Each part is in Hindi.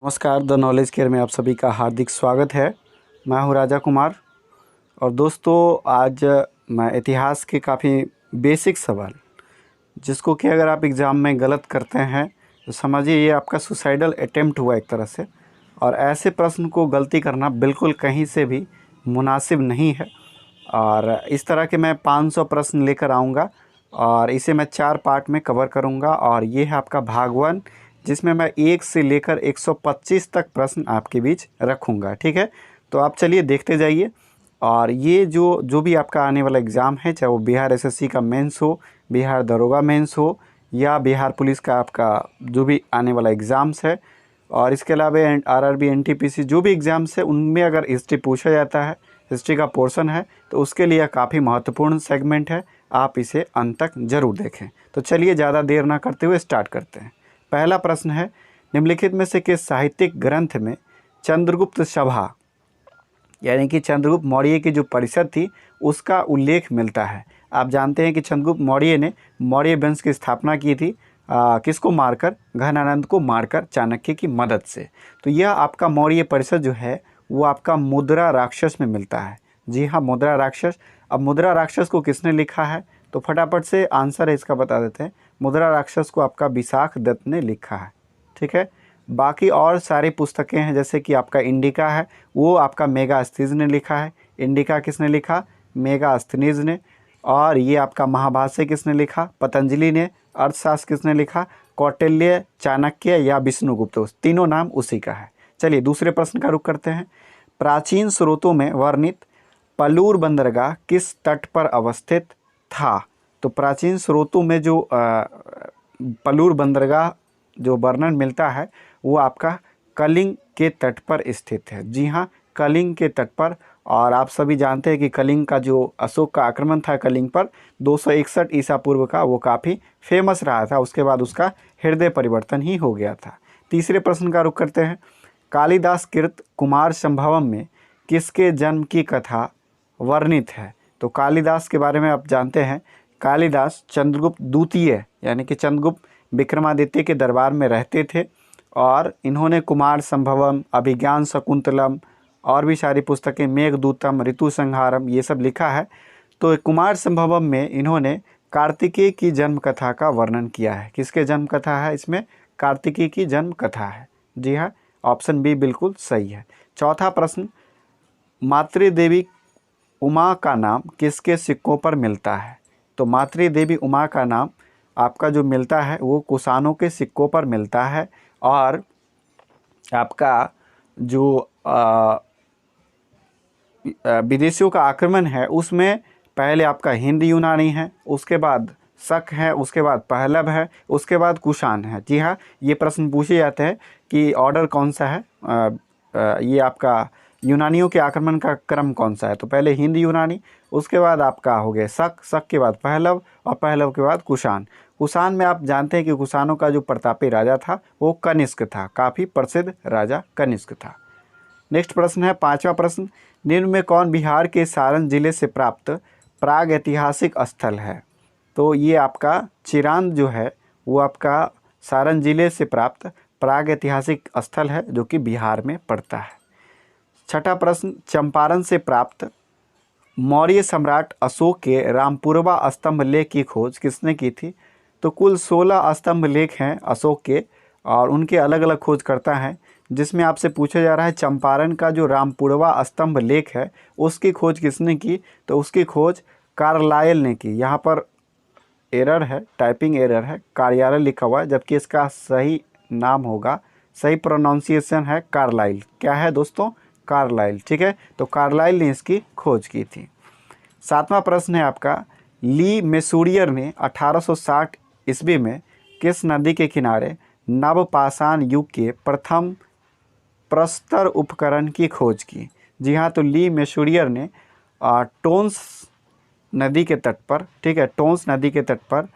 नमस्कार, द नॉलेज केयर में आप सभी का हार्दिक स्वागत है। मैं हूं राजा कुमार और दोस्तों आज मैं इतिहास के काफ़ी बेसिक सवाल जिसको कि अगर आप एग्ज़ाम में गलत करते हैं तो समझिए ये आपका सुसाइडल अटेम्प्ट हुआ एक तरह से। और ऐसे प्रश्न को गलती करना बिल्कुल कहीं से भी मुनासिब नहीं है। और इस तरह के मैं 500 प्रश्न लेकर आऊँगा और इसे मैं 4 पार्ट में कवर करूँगा। और ये है आपका भाग 1 जिसमें मैं 1 से लेकर 125 तक प्रश्न आपके बीच रखूँगा। ठीक है, तो आप चलिए देखते जाइए। और ये जो भी आपका आने वाला एग्ज़ाम है, चाहे वो बिहार एसएससी का मेंस हो, बिहार दरोगा मेंस हो या बिहार पुलिस का आपका जो भी आने वाला एग्ज़ाम्स है, और इसके अलावा आरआरबी एनटीपीसी जो भी एग्ज़ाम्स है उनमें अगर हिस्ट्री पूछा जाता है, हिस्ट्री का पोर्शन है, तो उसके लिए काफ़ी महत्वपूर्ण सेगमेंट है। आप इसे अंत तक ज़रूर देखें। तो चलिए ज़्यादा देर ना करते हुए स्टार्ट करते हैं। पहला प्रश्न है, निम्नलिखित में से किस साहित्यिक ग्रंथ में चंद्रगुप्त सभा यानी कि चंद्रगुप्त मौर्य की जो परिषद थी उसका उल्लेख मिलता है। आप जानते हैं कि चंद्रगुप्त मौर्य ने मौर्य वंश की स्थापना की थी किसको मारकर, घनानंद को मारकर चाणक्य की मदद से। तो यह आपका मौर्य परिषद जो है वो आपका मुद्रा राक्षस में मिलता है। जी हाँ, मुद्रा राक्षस। अब मुद्रा राक्षस को किसने लिखा है तो फटाफट से आंसर है इसका बता देते हैं। मुद्रा राक्षस को आपका विशाख दत्त ने लिखा है। ठीक है, बाकी और सारी पुस्तकें हैं जैसे कि आपका इंडिका है वो आपका मेगास्थनीज ने लिखा है। इंडिका किसने लिखा, मेगास्थनीज ने। और ये आपका महाभाष्य किसने लिखा, पतंजलि ने। अर्थशास्त्र किसने लिखा, कौटिल्य, चाणक्य या विष्णुगुप्त, तीनों नाम उसी का है। चलिए दूसरे प्रश्न का रुख करते हैं। प्राचीन स्रोतों में वर्णित पलूर बंदरगाह किस तट पर अवस्थित था। तो प्राचीन स्रोतों में जो पलूर बंदरगाह जो वर्णन मिलता है वो आपका कलिंग के तट पर स्थित है। जी हाँ, कलिंग के तट पर। और आप सभी जानते हैं कि कलिंग का जो अशोक का आक्रमण था कलिंग पर 261 ईसा पूर्व का, वो काफ़ी फेमस रहा था। उसके बाद उसका हृदय परिवर्तन ही हो गया था। तीसरे प्रश्न का रुख करते हैं। कालिदास कृत कुमार संभवम में किसके जन्म की कथा वर्णित है। तो कालिदास के बारे में आप जानते हैं, कालिदास चंद्रगुप्त द्वितीय यानी कि चंद्रगुप्त विक्रमादित्य के दरबार में रहते थे और इन्होंने कुमार संभवम, अभिज्ञान शकुंतलम और भी सारी पुस्तकें, मेघदूतम, ऋतु संहारम, ये सब लिखा है। तो कुमार संभवम में इन्होंने कार्तिकेय की जन्म कथा का वर्णन किया है। किसके जन्म कथा है इसमें, कार्तिकेय की जन्म कथा है। जी हाँ, ऑप्शन बी बिल्कुल सही है। चौथा प्रश्न, मातृदेवी उमा का नाम किसके सिक्कों पर मिलता है। तो मातृदेवी उमा का नाम आपका जो मिलता है वो कुषाणों के सिक्कों पर मिलता है। और आपका जो विदेशियों का आक्रमण है उसमें पहले आपका हिंद यूनानी है, उसके बाद शक है, उसके बाद पहलव है, उसके बाद कुषाण है। जी हाँ, ये प्रश्न पूछे जाते हैं कि ऑर्डर कौन सा है, ये आपका यूनानियों के आक्रमण का क्रम कौन सा है। तो पहले हिंद यूनानी, उसके बाद आपका हो गया शक, शक के बाद पहलव और पहलव के बाद कुषाण। कुषाण में आप जानते हैं कि कुषाणों का जो प्रतापी राजा था वो कनिष्क था, काफ़ी प्रसिद्ध राजा कनिष्क था। नेक्स्ट प्रश्न है, पांचवा प्रश्न, निम्न में कौन बिहार के सारण जिले से प्राप्त प्राग ऐतिहासिक स्थल है। तो ये आपका चिरांद जो है वो आपका सारण जिले से प्राप्त प्राग ऐतिहासिक स्थल है जो कि बिहार में पड़ता है। छठा प्रश्न, चंपारण से प्राप्त मौर्य सम्राट अशोक के रामपुरवा स्तंभ लेख की खोज किसने की थी। तो कुल 16 स्तंभ लेख हैं अशोक के और उनके अलग अलग खोजकर्ता हैं, जिसमें आपसे पूछा जा रहा है चंपारण का जो रामपुरवा स्तंभ लेख है उसकी खोज किसने की। तो उसकी खोज कार्लाइल ने की। यहाँ पर एरर है, टाइपिंग एरर है, कार्यालय लिखा हुआ है, जबकि इसका सही नाम होगा, सही प्रोनाउंसिएशन है कार्लाइल। क्या है दोस्तों, कार्लाइल। ठीक है, तो कार्लाइल ने इसकी खोज की थी। सातवां प्रश्न है आपका, ली मेसूरियर ने 1860 ईस्वी में किस नदी के किनारे नवपाषाण युग के प्रथम प्रस्तर उपकरण की खोज की। जी हाँ, तो ली मेसूरियर ने टोन्स नदी के तट पर, ठीक है, टोन्स नदी के तट पर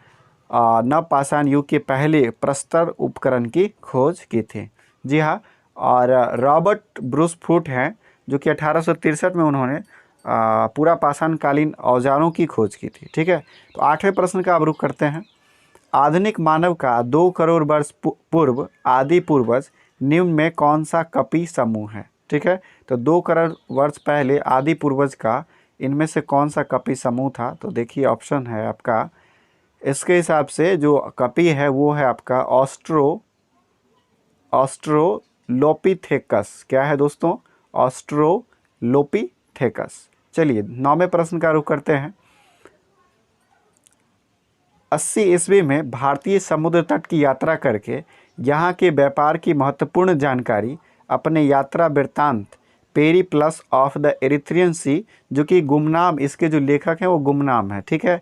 नवपाषाण युग के पहले प्रस्तर उपकरण की खोज की थी। जी हाँ, और रॉबर्ट ब्रूस फ्रूट हैं जो कि 1863 में उन्होंने पूरा पाषाणकालीन औजारों की खोज की थी। ठीक है, तो आठवें प्रश्न का अब रुख करते हैं। आधुनिक मानव का 2 करोड़ वर्ष पूर्व आदि पूर्वज निम्न में कौन सा कपि समूह है? ठीक है, तो 2 करोड़ वर्ष पहले आदि पूर्वज का इनमें से कौन सा कपि समूह था? तो देखिए ऑप्शन है आपका, इसके हिसाब से जो कपि है वो है आपका ऑस्ट्रोलोपिथेकस। क्या है दोस्तों? ऑस्ट्रोलोपिथेकस। चलिए 9वें प्रश्न का रुख करते हैं। 80 ईस्वी में भारतीय समुद्र तट की यात्रा करके यहाँ के व्यापार की महत्वपूर्ण जानकारी अपने यात्रा वृत्तांत पेरिप्लस ऑफ द एरिथ्रियन सी, जो कि गुमनाम, इसके जो लेखक हैं वो गुमनाम है, ठीक है,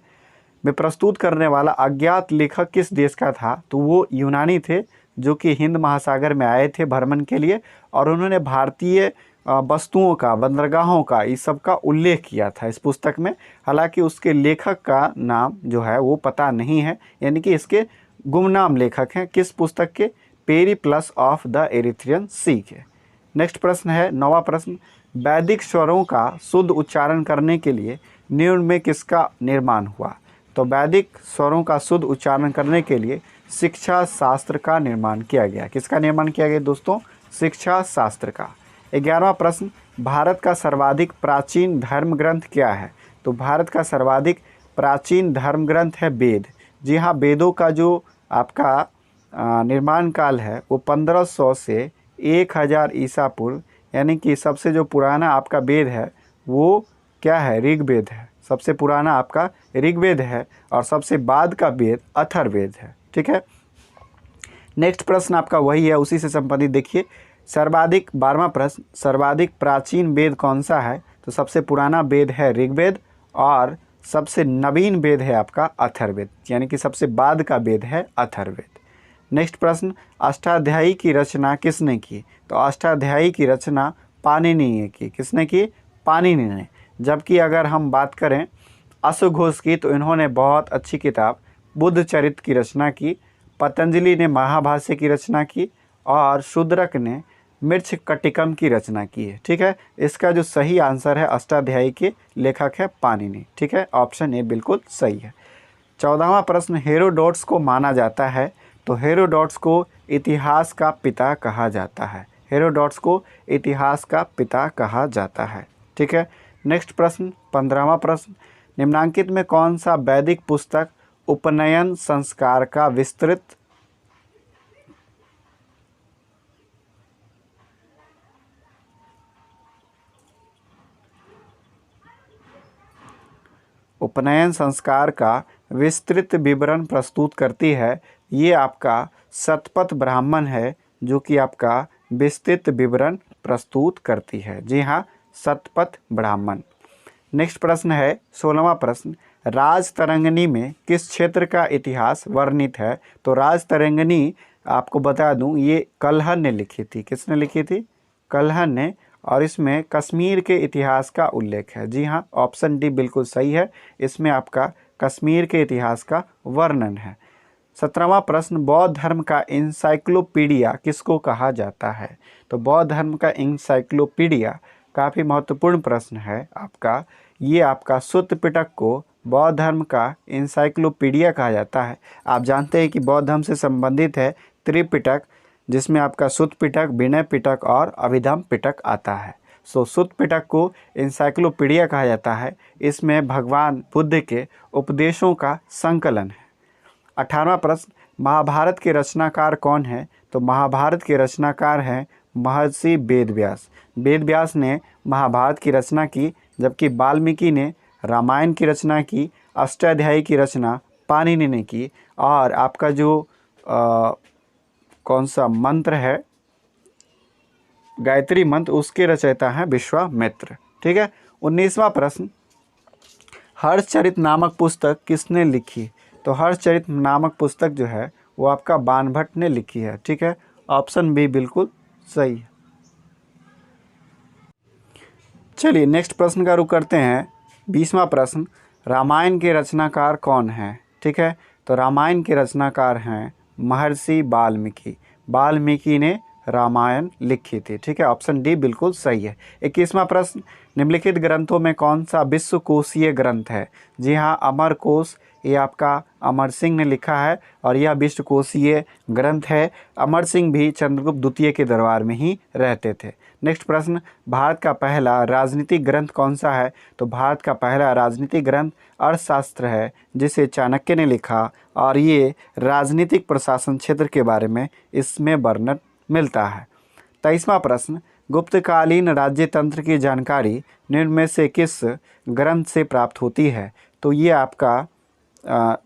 में प्रस्तुत करने वाला अज्ञात लेखक किस देश का था? तो वो यूनानी थे, जो कि हिंद महासागर में आए थे भ्रमण के लिए, और उन्होंने भारतीय वस्तुओं का, बंदरगाहों का, इस सब का उल्लेख किया था इस पुस्तक में। हालांकि उसके लेखक का नाम जो है वो पता नहीं है, यानी कि इसके गुमनाम लेखक हैं किस पुस्तक के? पेरिप्लस ऑफ द एरिथ्रियन सी के। नेक्स्ट प्रश्न है 9वां प्रश्न, वैदिक स्वरों का शुद्ध उच्चारण करने के लिए निम्न में किसका निर्माण हुआ? तो वैदिक स्वरों का शुद्ध उच्चारण करने के लिए शिक्षा शास्त्र का निर्माण किया गया। किसका निर्माण किया गया दोस्तों? शिक्षा शास्त्र का। 11वां प्रश्न, भारत का सर्वाधिक प्राचीन धर्म ग्रंथ क्या है? तो भारत का सर्वाधिक प्राचीन धर्म ग्रंथ है वेद। जी हाँ, वेदों का जो आपका निर्माण काल है वो 1500 से 1000 ईसा पूर्व, यानी कि सबसे जो पुराना आपका वेद है वो क्या है? ऋग्वेद है। सबसे पुराना आपका ऋग्वेद है और सबसे बाद का वेद अथर्ववेद है, ठीक है। नेक्स्ट प्रश्न आपका वही है, उसी से संबंधित देखिए, सर्वाधिक 12वां प्रश्न, सर्वाधिक प्राचीन वेद कौन सा है? तो सबसे पुराना वेद है ऋग्वेद और सबसे नवीन वेद है आपका अथर्ववेद, यानी कि सबसे बाद का वेद है अथर्ववेद। नेक्स्ट प्रश्न, अष्टाध्यायी की रचना किसने की? तो अष्टाध्यायी की रचना पाणिनि ने की। किसने की? पाणिनि ने। जबकि अगर हम बात करें अश्वघोष की, तो इन्होंने बहुत अच्छी किताब बुद्ध चरित्र की रचना की, पतंजलि ने महाभाष्य की रचना की और शूद्रक ने मृच्छकटिकम की रचना की है, ठीक है। इसका जो सही आंसर है अष्टाध्यायी के लेखक है पाणिनि, ठीक है, ऑप्शन ए बिल्कुल सही है। 14वां प्रश्न, हेरोडोटस को माना जाता है, तो हेरोडोटस को इतिहास का पिता कहा जाता है। हेरोडोटस को इतिहास का पिता कहा जाता है, ठीक है। नेक्स्ट प्रश्न 15वां प्रश्न, निम्नांकित में कौन सा वैदिक पुस्तक उपनयन संस्कार का विस्तृत विवरण प्रस्तुत करती है? ये आपका शतपथ ब्राह्मण है, जो कि आपका विस्तृत विवरण प्रस्तुत करती है। जी हाँ, शतपथ ब्राह्मण। नेक्स्ट प्रश्न है 16वां प्रश्न, राजतरंगिणी में किस क्षेत्र का इतिहास वर्णित है? तो राजतरंगिणी आपको बता दूं, ये कल्हण ने लिखी थी। किसने लिखी थी? कल्हण ने, और इसमें कश्मीर के इतिहास का उल्लेख है। जी हाँ, ऑप्शन डी बिल्कुल सही है, इसमें आपका कश्मीर के इतिहास का वर्णन है। 17वां प्रश्न, बौद्ध धर्म का इंसाइक्लोपीडिया किसको कहा जाता है? तो बौद्ध धर्म का इंसाइक्लोपीडिया काफ़ी महत्वपूर्ण प्रश्न है आपका। ये आपका सुत्त पिटक को बौद्ध धर्म का इंसाइक्लोपीडिया कहा जाता है। आप जानते हैं कि बौद्ध धर्म से संबंधित है त्रिपिटक, जिसमें आपका सुत्त पिटक, विनय पिटक और अभिधम्म पिटक आता है। सो सुत्त पिटक को इंसाइक्लोपीडिया कहा जाता है। इसमें भगवान बुद्ध के उपदेशों का संकलन है। 18वां प्रश्न, महाभारत के रचनाकार कौन है? तो महाभारत के रचनाकार हैं महर्षि वेदव्यास। वेदव्यास ने महाभारत की रचना की, जबकि वाल्मीकि ने रामायण की रचना की, अष्टाध्यायी की रचना पाणिनि ने की, और आपका जो कौन सा मंत्र है, गायत्री मंत्र, उसके रचयिता हैं विश्वामित्र, ठीक है। 19वां प्रश्न, हर्षचरित नामक पुस्तक किसने लिखी? तो हर्षचरित नामक पुस्तक जो है वो आपका बाणभट्ट ने लिखी है, ठीक है, ऑप्शन बी बिल्कुल सही है। चलिए नेक्स्ट प्रश्न का रुख करते हैं। 20वां प्रश्न, रामायण के रचनाकार कौन है? ठीक है, तो रामायण के रचनाकार हैं महर्षि वाल्मीकि। वाल्मीकि ने रामायण लिखी थी, ठीक है, ऑप्शन डी बिल्कुल सही है। 21वां प्रश्न, निम्नलिखित ग्रंथों में कौन सा विश्वकोशीय ग्रंथ है? जी हाँ, अमरकोश ये आपका अमर सिंह ने लिखा है और यह विश्वकोशीय ग्रंथ है। अमर सिंह भी चंद्रगुप्त द्वितीय के दरबार में ही रहते थे। नेक्स्ट प्रश्न, भारत का पहला राजनीतिक ग्रंथ कौन सा है? तो भारत का पहला राजनीतिक ग्रंथ अर्थशास्त्र है, जिसे चाणक्य ने लिखा और ये राजनीतिक प्रशासन क्षेत्र के बारे में इसमें वर्णन मिलता है। 23वां प्रश्न, गुप्तकालीन राज्य तंत्र की जानकारी निम्न में से किस ग्रंथ से प्राप्त होती है? तो ये आपका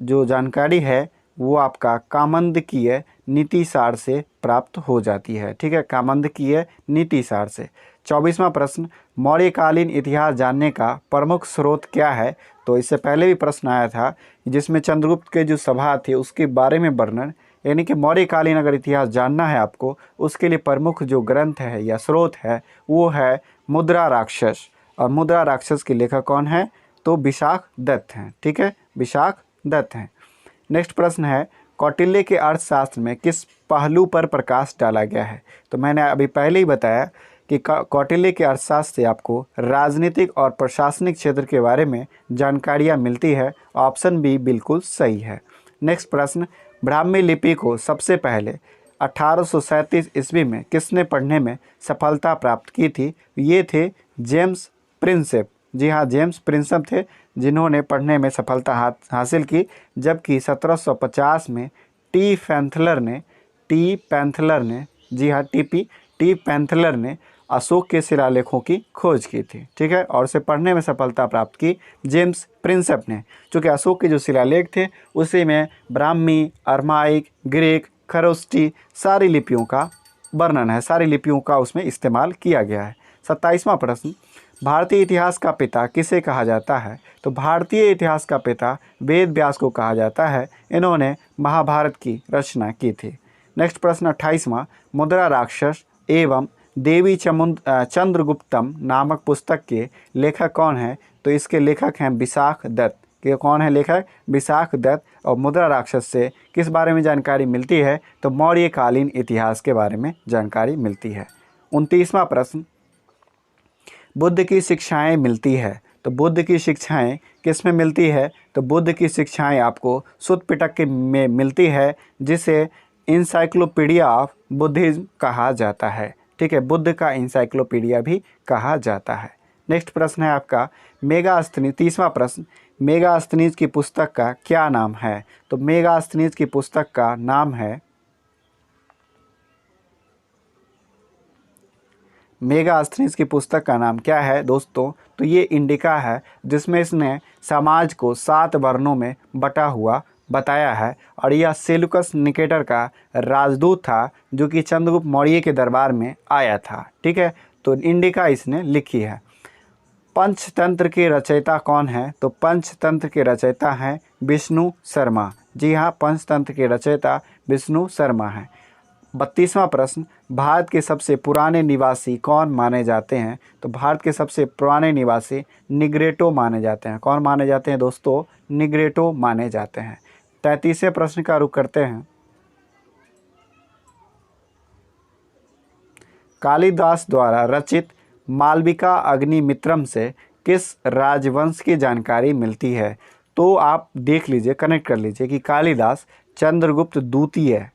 जो जानकारी है वो आपका कामंडकीय नीतिसार से प्राप्त हो जाती है। ठीक है, कामंडकीय नीतिसार से। 24वां प्रश्न, मौर्यकालीन इतिहास जानने का प्रमुख स्रोत क्या है? तो इससे पहले भी प्रश्न आया था जिसमें चंद्रगुप्त के जो सभा थे उसके बारे में वर्णन, यानी कि मौर्यकालीन अगर इतिहास जानना है आपको, उसके लिए प्रमुख जो ग्रंथ है या स्रोत है वो है मुद्रा राक्षस। और मुद्रा राक्षस के लेखक कौन है? तो विशाख दत्त हैं। ठीक है, विशाख दत्त हैं। नेक्स्ट प्रश्न है, कौटिल्य के अर्थशास्त्र में किस पहलू पर प्रकाश डाला गया है? तो मैंने अभी पहले ही बताया कि कौटिल्य के अर्थशास्त्र से आपको राजनीतिक और प्रशासनिक क्षेत्र के बारे में जानकारियाँ मिलती है। ऑप्शन बी बिल्कुल सही है। नेक्स्ट प्रश्न, ब्राह्मी लिपि को सबसे पहले 1837 ईस्वी में किसने पढ़ने में सफलता प्राप्त की थी? ये थे जेम्स प्रिंसेप। जी हाँ, जेम्स प्रिंसेप थे जिन्होंने पढ़ने में सफलता हासिल की, जबकि 1750 में टी पैंथलर ने अशोक के शिलालेखों की खोज की थी। ठीक है, और उसे पढ़ने में सफलता प्राप्त की जेम्स प्रिंसेप ने, क्योंकि अशोक के जो शिलालेख थे उसी में ब्राह्मी, अरमाइक, ग्रीक, खरोष्टी सारी लिपियों का वर्णन है, सारी लिपियों का उसमें इस्तेमाल किया गया है। 27वां प्रश्न, भारतीय इतिहास का पिता किसे कहा जाता है? तो भारतीय इतिहास का पिता वेद व्यास को कहा जाता है। इन्होंने महाभारत की रचना की थी। नेक्स्ट प्रश्न 28वां, मुद्रा राक्षस एवं देवी चंद्रगुप्तम नामक पुस्तक के लेखक कौन है? तो इसके लेखक हैं विशाख दत्त। के कौन है लेखक? विशाख दत्त। और मुद्रा राक्षस से किस बारे में जानकारी मिलती है? तो मौर्यकालीन इतिहास के बारे में जानकारी मिलती है। 29वां प्रश्न, बुद्ध की शिक्षाएं मिलती है। तो बुद्ध की शिक्षाएं किस में मिलती है? तो बुद्ध की शिक्षाएं आपको सुत्त पिटक में मिलती है, जिसे इंसाइक्लोपीडिया ऑफ बुद्धिज्म कहा जाता है। ठीक है, बुद्ध का इंसाइक्लोपीडिया भी कहा जाता है। नेक्स्ट प्रश्न है आपका मेगास्थनीज। 30वां प्रश्न, मेगास्थनीज की पुस्तक का क्या नाम है? तो मेगास्थनीज की पुस्तक का नाम है मेगास्थनीज की पुस्तक का नाम क्या है दोस्तों? तो ये इंडिका है, जिसमें इसने समाज को 7 वर्णों में बटा हुआ बताया है। और यह सेल्यूकस निकेटर का राजदूत था, जो कि चंद्रगुप्त मौर्य के दरबार में आया था। ठीक है, तो इंडिका इसने लिखी है। पंचतंत्र के रचयिता कौन है? तो पंचतंत्र के रचयिता हैं विष्णु शर्मा। जी हाँ, पंचतंत्र के रचयिता विष्णु शर्मा हैं। 32वां प्रश्न, भारत के सबसे पुराने निवासी कौन माने जाते हैं? तो भारत के सबसे पुराने निवासी निग्रेटो माने जाते हैं। कौन माने जाते हैं दोस्तों? निग्रेटो माने जाते हैं। 33वें प्रश्न का रुख करते हैं। कालिदास द्वारा रचित मालविका अग्निमित्रम से किस राजवंश की जानकारी मिलती है? तो आप देख लीजिए, कनेक्ट कर लीजिए कि कालिदास चंद्रगुप्त द्वितीय,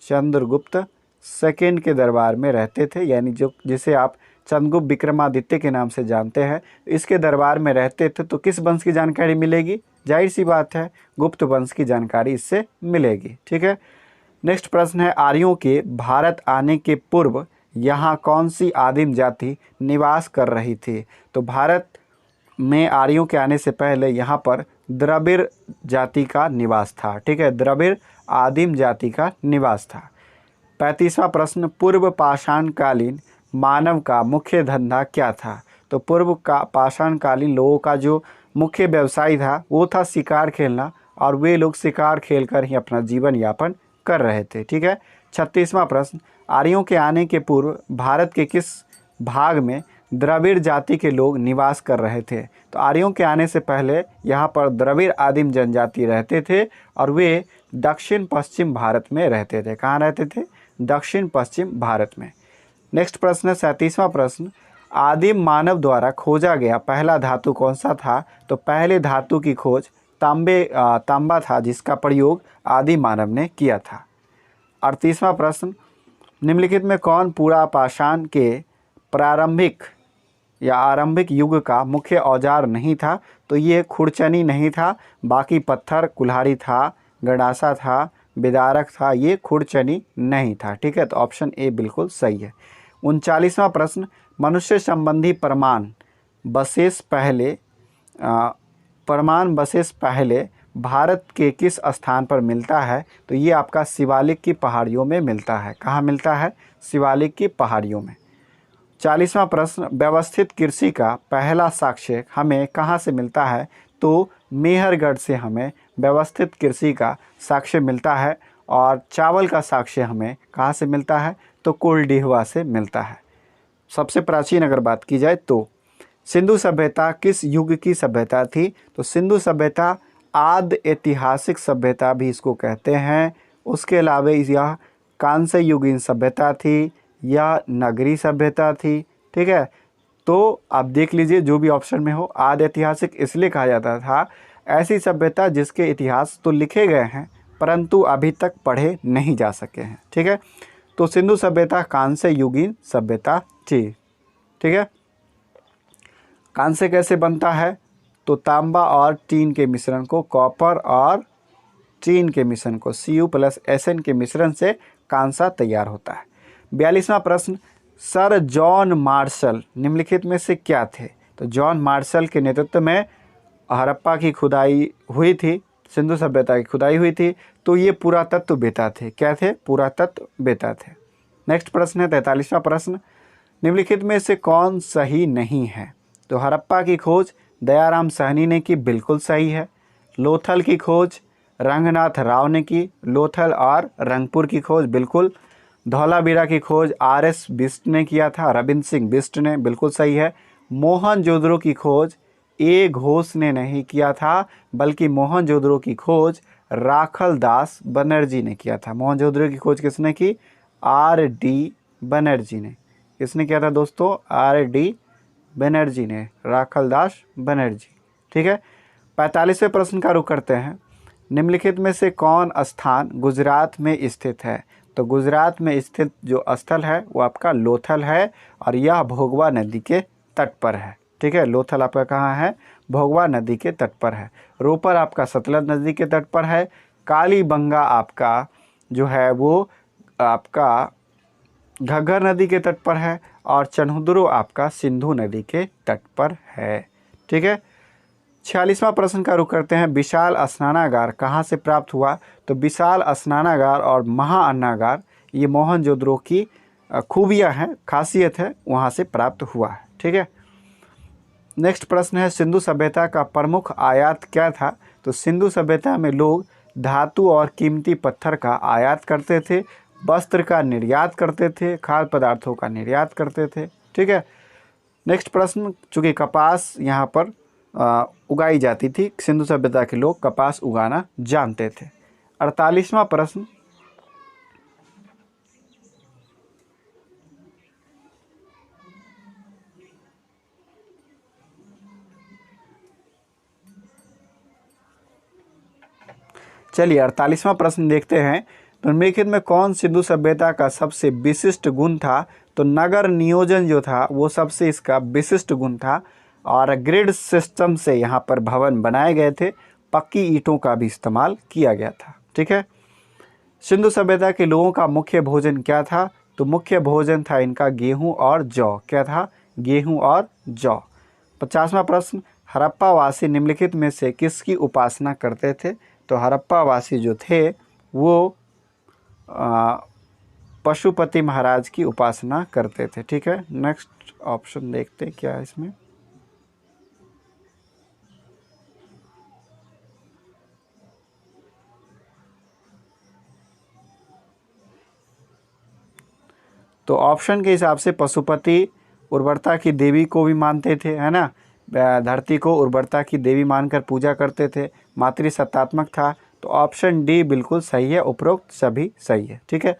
चंद्रगुप्त सेकेंड के दरबार में रहते थे, यानी जिसे आप चंद्रगुप्त विक्रमादित्य के नाम से जानते हैं, इसके दरबार में रहते थे। तो किस वंश की जानकारी मिलेगी? जाहिर सी बात है, गुप्त वंश की जानकारी इससे मिलेगी। ठीक है, नेक्स्ट प्रश्न है, आर्यों के भारत आने के पूर्व यहाँ कौन सी आदिम जाति निवास कर रही थी? तो भारत में आर्यों के आने से पहले यहाँ पर द्रविड़ जाति का निवास था। ठीक है, द्रविड़ आदिम जाति का निवास था। 35वां प्रश्न, पूर्व पाषाणकालीन मानव का मुख्य धंधा क्या था? तो पूर्व का पाषाणकालीन लोगों का जो मुख्य व्यवसाय था वो था शिकार खेलना, और वे लोग शिकार खेलकर ही अपना जीवन यापन कर रहे थे। ठीक है। 36वां प्रश्न, आर्यों के आने के पूर्व भारत के किस भाग में द्रविड़ जाति के लोग निवास कर रहे थे? तो आर्यों के आने से पहले यहाँ पर द्रविड़ आदिम जनजाति रहते थे, और वे दक्षिण पश्चिम भारत में रहते थे। कहाँ रहते थे? दक्षिण पश्चिम भारत में। नेक्स्ट प्रश्न है 37वां प्रश्न, आदिम मानव द्वारा खोजा गया पहला धातु कौन सा था? तो पहले धातु की खोज तांबा था जिसका प्रयोग आदि मानव ने किया था। 38वां प्रश्न, निम्नलिखित में कौन पूरा पाषाण के प्रारंभिक या आरंभिक युग का मुख्य औजार नहीं था? तो ये खुरचनी नहीं था, बाकी पत्थर कुल्हाड़ी था, गंडासा था, विदारक था, ये खुरचनी नहीं था। ठीक है, तो ऑप्शन ए बिल्कुल सही है। 39वां प्रश्न, मनुष्य संबंधी प्रमाण बसेस पहले भारत के किस स्थान पर मिलता है? तो ये आपका शिवालिक की पहाड़ियों में मिलता है। कहाँ मिलता है? शिवालिक की पहाड़ियों में। 40वां प्रश्न, व्यवस्थित कृषि का पहला साक्ष्य हमें कहाँ से मिलता है? तो मेहरगढ़ से हमें व्यवस्थित कृषि का साक्ष्य मिलता है। और चावल का साक्ष्य हमें कहाँ से मिलता है? तो कुलडीहवा से मिलता है। सबसे प्राचीन अगर बात की जाए तो सिंधु सभ्यता किस युग की सभ्यता थी? तो सिंधु सभ्यता आदि ऐतिहासिक सभ्यता भी इसको कहते हैं। उसके अलावा यह कांस्य युगीन सभ्यता थी, यह नगरी सभ्यता थी। ठीक है, तो आप देख लीजिए जो भी ऑप्शन में हो। आदि ऐतिहासिक इसलिए कहा जाता था, ऐसी सभ्यता जिसके इतिहास तो लिखे गए हैं परंतु अभी तक पढ़े नहीं जा सके हैं। ठीक है, तो सिंधु सभ्यता कांस्य युगीन सभ्यता थी। ठीक है, कांस्य कैसे बनता है? तो तांबा और टीन के मिश्रण को, कॉपर और टीन के मिश्रण को, Cu+Sn के मिश्रण से कांसा तैयार होता है। 42वां प्रश्न, सर जॉन मार्शल निम्नलिखित में से क्या थे? तो जॉन मार्शल के नेतृत्व में हड़प्पा की खुदाई हुई थी, सिंधु सभ्यता की खुदाई हुई थी। तो ये पुरातत्ववेत्ता थे। क्या थे? पुरातत्ववेत्ता थे। नेक्स्ट प्रश्न है 43वां प्रश्न, निम्नलिखित में से कौन सही नहीं है? तो हड़प्पा की खोज दयाराम साहनी ने की, बिल्कुल सही है। लोथल की खोज रंगनाथ राव ने की, लोथल और रंगपुर की खोज बिल्कुल। धौलावीरा की खोज RS बिष्ट ने किया था, रविंद्र सिंह बिष्ट ने, बिल्कुल सही है। मोहनजोदड़ो की खोज A घोष ने नहीं किया था, बल्कि मोहनजोदड़ो की खोज राखल दास बनर्जी ने किया था। मोहनजोदड़ो की खोज किसने की? RD बनर्जी ने। किसने किया था दोस्तों? RD बनर्जी ने, राखल दास बनर्जी। ठीक है, 45वें प्रश्न का रुख करते हैं। निम्नलिखित में से कौन स्थान गुजरात में स्थित है? तो गुजरात में स्थित जो स्थल है वो आपका लोथल है और यह भोगवा नदी के तट पर है। ठीक है, लोथल आपका कहाँ है? भोगवा नदी के तट पर है। रोपर आपका सतलज नदी के तट पर है। कालीबंगा आपका जो है वो आपका घग्गर नदी के तट पर है। और चन्हुद्रो आपका सिंधु नदी के तट पर है। ठीक है, 46वां प्रश्न का रुख करते हैं। विशाल स्नानागार कहाँ से प्राप्त हुआ? तो विशाल स्नानागार और महाअन्नागार ये मोहनजोदड़ो की खूबियाँ हैं, खासियत है, वहाँ से प्राप्त हुआ है। ठीक है, नेक्स्ट प्रश्न है, सिंधु सभ्यता का प्रमुख आयात क्या था? तो सिंधु सभ्यता में लोग धातु और कीमती पत्थर का आयात करते थे, वस्त्र का निर्यात करते थे, खाद्य पदार्थों का निर्यात करते थे। ठीक है, नेक्स्ट प्रश्न, चूँकि कपास यहाँ पर उगाई जाती थी, सिंधु सभ्यता के लोग कपास उगाना जानते थे। 48वां प्रश्न, चलिए 48वां प्रश्न देखते हैं। तो निम्नलिखित में कौन सिंधु सभ्यता का सबसे विशिष्ट गुण था? तो नगर नियोजन जो था वो सबसे इसका विशिष्ट गुण था। और ग्रिड सिस्टम से यहाँ पर भवन बनाए गए थे, पक्की ईंटों का भी इस्तेमाल किया गया था। ठीक है, सिंधु सभ्यता के लोगों का मुख्य भोजन क्या था? तो मुख्य भोजन था इनका गेहूं और जौ। क्या था? गेहूं और जौ। 50वां प्रश्न, हड़प्पा वासी निम्नलिखित में से किसकी उपासना करते थे? तो हड़प्पा वासी जो थे वो पशुपति महाराज की उपासना करते थे। ठीक है, नेक्स्ट ऑप्शन देखते क्या है इसमें। तो ऑप्शन के हिसाब से पशुपति उर्वरता की देवी को भी मानते थे, है ना, धरती को उर्वरता की देवी मानकर पूजा करते थे, मातृसत्तात्मक था। तो ऑप्शन डी बिल्कुल सही है, उपरोक्त सभी सही है। ठीक है,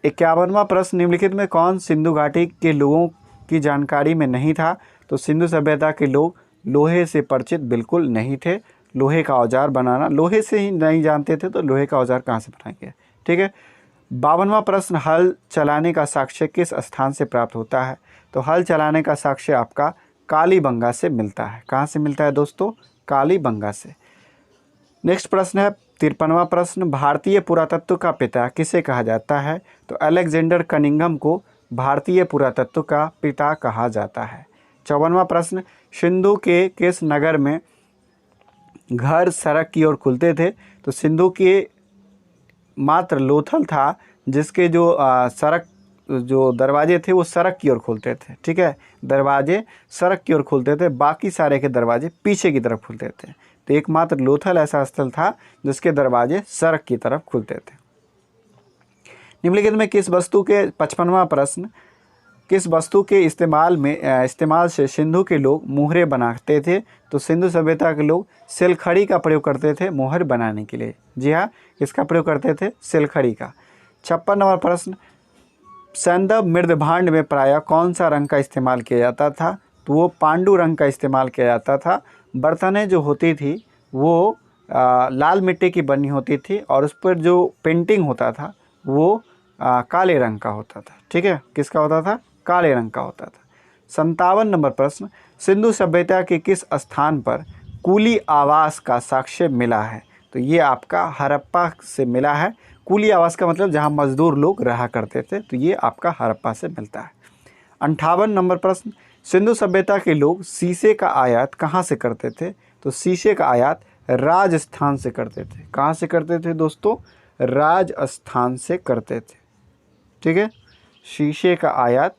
51वां प्रश्न, निम्नलिखित में कौन सिंधु घाटी के लोगों की जानकारी में नहीं था? तो सिंधु सभ्यता के लोग लोहे से परिचित बिल्कुल नहीं थे। लोहे का औजार बनाना, लोहे से ही नहीं जानते थे तो लोहे का औजार कहाँ से बनाएंगे। ठीक है। 52वां प्रश्न, हल चलाने का साक्ष्य किस स्थान से प्राप्त होता है? तो हल चलाने का साक्ष्य आपका कालीबंगा से मिलता है। कहाँ से मिलता है दोस्तों? कालीबंगा से। नेक्स्ट प्रश्न है 53वां प्रश्न, भारतीय पुरातत्व का पिता किसे कहा जाता है? तो अलेक्जेंडर कनिंघम को भारतीय पुरातत्व का पिता कहा जाता है। 54वां प्रश्न, सिंधु के किस नगर में घर सड़क की ओर खुलते थे? तो सिंधु के मात्र लोथल था जिसके जो सड़क जो दरवाजे थे वो सड़क की ओर खुलते थे। ठीक है, दरवाजे सड़क की ओर खुलते थे, बाकी सारे के दरवाजे पीछे की तरफ खुलते थे। तो एकमात्र लोथल ऐसा स्थल था जिसके दरवाजे सड़क की तरफ खुलते थे। निम्नलिखित में किस वस्तु के 55वां प्रश्न, किस वस्तु के इस्तेमाल से सिंधु के लोग मुहरे बनाते थे? तो सिंधु सभ्यता के लोग सिलखड़ी का प्रयोग करते थे मुहर बनाने के लिए। जी हाँ, किसका प्रयोग करते थे? सिलखड़ी का। 56वां प्रश्न, सैंधव मृदभांड में प्रायः कौन सा रंग का इस्तेमाल किया जाता था? तो वो पांडु रंग का इस्तेमाल किया जाता था। बर्तनें जो होती थी वो लाल मिट्टी की बनी होती थी और उस पर जो पेंटिंग होता था वो काले रंग का होता था। ठीक है, किसका होता था? काले रंग का होता था। 57 नंबर प्रश्न, सिंधु सभ्यता के किस स्थान पर कूली आवास का साक्ष्य मिला है? तो ये आपका हड़प्पा से मिला है। कूली आवास का मतलब जहाँ मजदूर लोग रहा करते थे, तो ये आपका हड़प्पा से मिलता है। 58 नंबर प्रश्न, सिंधु सभ्यता के लोग शीशे का आयात कहाँ से करते थे? तो शीशे का आयात राजस्थान से करते थे। कहाँ से करते थे दोस्तों? राजस्थान से करते थे। ठीक है, शीशे का आयात